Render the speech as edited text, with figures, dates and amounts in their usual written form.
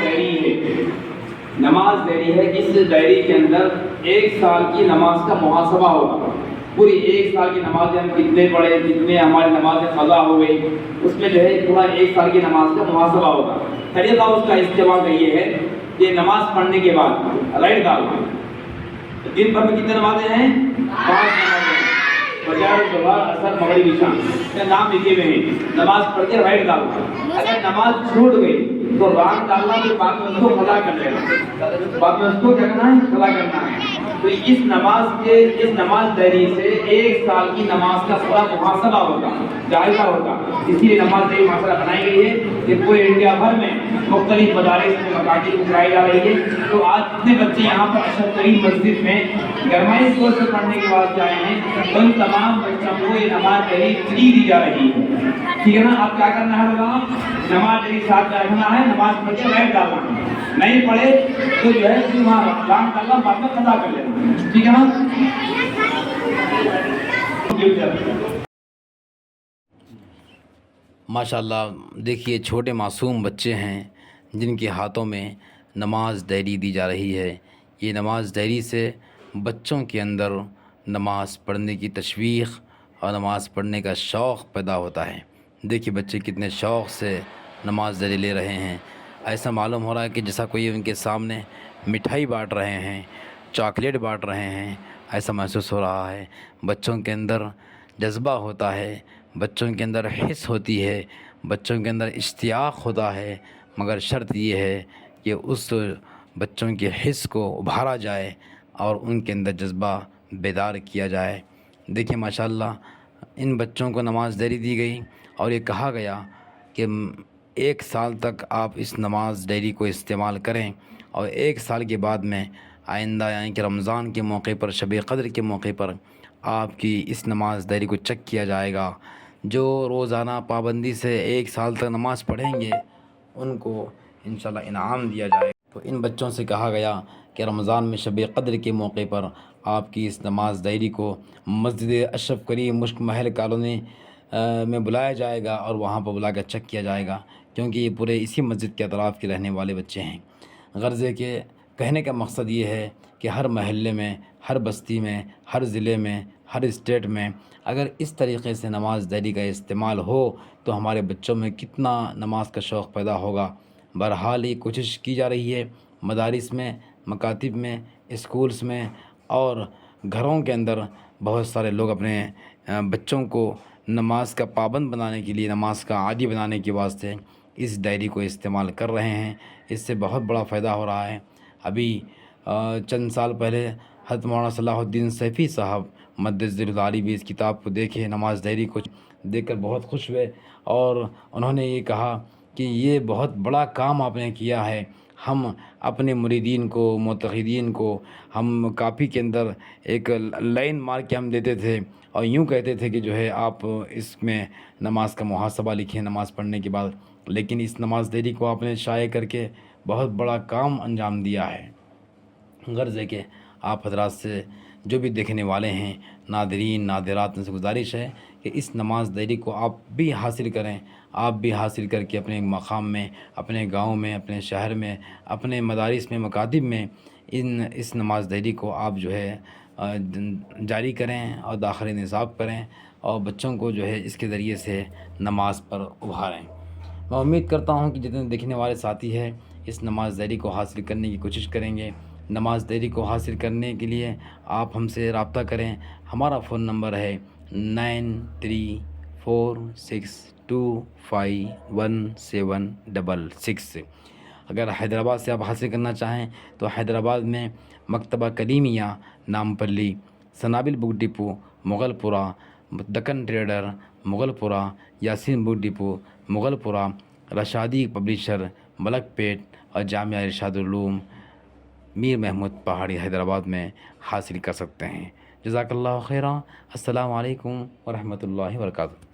Diary ہے، نماز diary ہے. اس ڈائری کے اندر 1 سال کی نماز کا محاسبہ ہوگا. پوری 1 سال کی نمازیں ہم کتنے پڑھے، کتنے ہماری نمازیں قضا ہو گئی، اس میں جو ہے پورا 1 سال کی نماز کا محاسبہ ہوگا. طریقہ اس کا استعمال کا یہ ہے کہ نماز پڑھنے کے بعد رائٹ ڈالو. دن بھر میں کتنے نمازیں ہیں؟ 5 نمازیں ہیں. فجر، ظہر، عصر، مغرب، عشاء کا نام لکھے ہوئے ہیں. نماز پڑھ کے رائٹ ڈالو. اگر نماز چھوٹ گئی تو رات ڈالنا، پھر بعد میں اس کو قضا کر لینا. بعد میں اس کو کیا کرنا ہے؟ قضا کرنا ہے. تو اس نماز ڈائری سے 1 سال کی نماز کا پورا محاسبہ ہوگا، جائزہ ہوگا. اسی لیے نماز ڈائری محاسبہ بنائی گئی ہے کہ پورے انڈیا بھر میں مختلف مدارس میں مکاتب کو کرائی جا رہی ہے. تو آج جتنے بچے یہاں پر اشرف ترین مسجد میں گرمائش کورس سے پڑھنے کے بعد آئے ہیں، ان تمام بچوں کو یہ نماز ڈائری فری دی جا رہی ہے. ٹھیک ہے نا؟ آپ کیا کرنا ہے ہوگا؟ نماز ڈائری ساتھ رکھنا ہے، نماز پڑھ کے رائٹ ڈالنا ہے. نہیں پڑھے تو جو ہے وہاں رام ڈالنا، بعد میں قضا کر لینا. ٹھیک ہے نا؟ ماشاء اللہ، دیکھیے چھوٹے معصوم بچے ہیں جن کے ہاتھوں میں نماز ڈائری دی جا رہی ہے. یہ نماز ڈائری سے بچوں کے اندر نماز پڑھنے کی تشویق اور نماز پڑھنے کا شوق پیدا ہوتا ہے. دیکھیے بچے کتنے شوق سے نماز ڈائری لے رہے ہیں. ایسا معلوم ہو رہا ہے کہ جیسا کوئی ان کے سامنے مٹھائی بانٹ رہے ہیں، چاکلیٹ بانٹ رہے ہیں، ایسا محسوس ہو رہا ہے. بچوں کے اندر جذبہ ہوتا ہے، بچوں کے اندر حس ہوتی ہے، بچوں کے اندر اشتیاق ہوتا ہے، مگر شرط یہ ہے کہ اس بچوں کے حس کو ابھارا جائے اور ان کے اندر جذبہ بیدار کیا جائے. دیکھیں ماشاءاللہ ان بچوں کو نماز ڈائری دی گئی اور یہ کہا گیا کہ 1 سال تک آپ اس نماز ڈائری کو استعمال کریں، اور 1 سال کے بعد میں آئندہ یعنی کہ رمضان کے موقع پر، شب قدر کے موقع پر آپ کی اس نماز ڈائری کو چیک کیا جائے گا. جو روزانہ پابندی سے 1 سال تک نماز پڑھیں گے ان کو انشاءاللہ انعام دیا جائے گا. تو ان بچوں سے کہا گیا کہ رمضان میں شب قدر کے موقع پر آپ کی اس نماز ڈائری کو مسجد اشرف کریم مشک محل کالونی میں بلایا جائے گا اور وہاں پر بلا کر چیک کیا جائے گا، کیونکہ یہ پورے اسی مسجد کے اطراف کے رہنے والے بچے ہیں. غرض ہے کہ کہنے کا مقصد یہ ہے کہ ہر محلے میں، ہر بستی میں، ہر ضلع میں، ہر اسٹیٹ میں اگر اس طریقے سے نماز ڈائری کا استعمال ہو تو ہمارے بچوں میں کتنا نماز کا شوق پیدا ہوگا. بہرحال یہ کوشش کی جا رہی ہے مدارس میں، مکاتب میں، اسکولز میں اور گھروں کے اندر. بہت سارے لوگ اپنے بچوں کو نماز کا پابند بنانے کے لیے، نماز کا عادی بنانے کے واسطے اس ڈائری کو استعمال کر رہے ہیں. اس سے بہت بڑا فائدہ ہو رہا ہے. ابھی چند سال پہلے حضرت مولانا صلاح الدین سیفی صاحب مدثر العالی بھی اس کتاب کو دیکھے، نماز ڈائری کو دیکھ کر بہت خوش ہوئے اور انہوں نے یہ کہا کہ یہ بہت بڑا کام آپ نے کیا ہے. ہم اپنے مریدین کو، معتقدین کو ہم کاپی کے اندر ایک لائن مار کے ہم دیتے تھے اور یوں کہتے تھے کہ جو ہے آپ اس میں نماز کا محاسبہ لکھیں نماز پڑھنے کے بعد، لیکن اس نماز ڈائری کو آپ نے شائع کر کے بہت بڑا کام انجام دیا ہے. غرض ہے کہ آپ حضرات سے جو بھی دیکھنے والے ہیں، ناظرین ناظرات، ان سے گزارش ہے کہ اس نماز ڈائری کو آپ بھی حاصل کریں. آپ بھی حاصل کر کے اپنے مقام میں، اپنے گاؤں میں، اپنے شہر میں، اپنے مدارس میں، مکاتب میں اس نماز ڈائری کو آپ جو ہے جاری کریں اور داخل نصاب کریں اور بچوں کو جو ہے اس کے ذریعے سے نماز پر ابھاریں. میں امید کرتا ہوں کہ جتنے دیکھنے والے ساتھی ہیں اس نماز ڈائری کو حاصل کرنے کی کوشش کریں گے. نماز ڈائری کو حاصل کرنے کے لیے آپ ہم سے رابطہ کریں. ہمارا فون نمبر ہے 9346251766. اگر حیدرآباد سے آپ حاصل کرنا چاہیں تو حیدرآباد میں مکتبہ کلیمیہ، نامپلی، سنابل بک ڈپو، مغل پورہ، دکن ٹریڈر، مغل پورہ، یاسین بک ڈپو، مغل پورہ، رشادی پبلیشر، ملک پیٹ اور جامعہ ارشاد العلوم میر محمود پہاڑی حیدرآباد میں حاصل کر سکتے ہیں. جزاک اللہ خیرہ. السلام علیکم ورحمۃ اللہ وبرکاتہ.